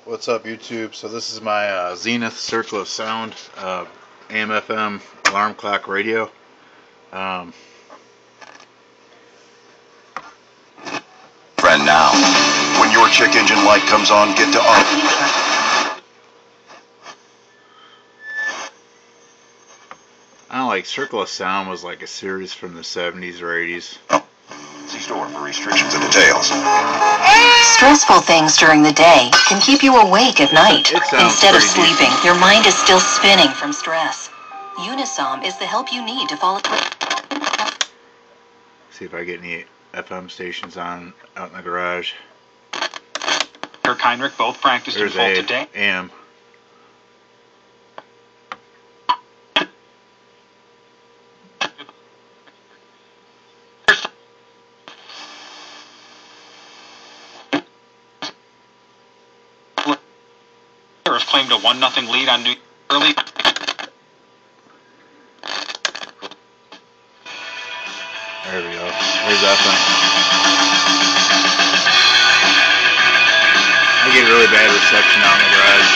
What's up, YouTube? So this is my Zenith Circle of Sound AM/FM alarm clock radio. Friend now. When your check engine light comes on, get to off. I don't like Circle of Sound was like a series from the 70s or 80s. See store for restrictions and details. Stressful things during the day can keep you awake at night. Instead of sleeping, your mind is still spinning from stress. Unisom is the help you need to fall asleep. See if I get any FM stations on out in the garage. Kirk Heinrich both practiced in full today. AM. Claimed a 1-0 lead on New early. There we go. There's that thing. I get really bad reception out in the garage.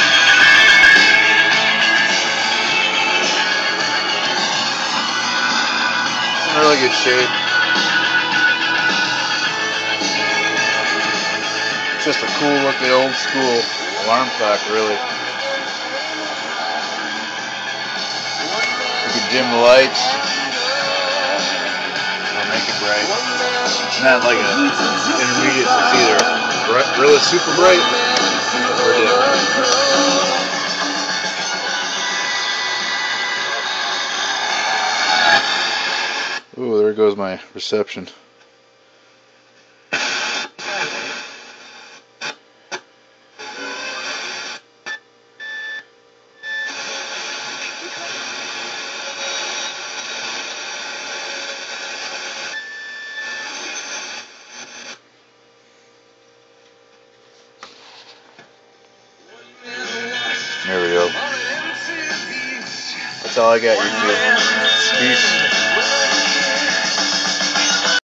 It's in really good shape. It's just a cool looking old school alarm clock, really. You can dim the lights or make it bright. It's not like an intermediate, it's either really super bright or dim. Ooh, there goes my reception. There we go. That's all I got, YouTube. Peace.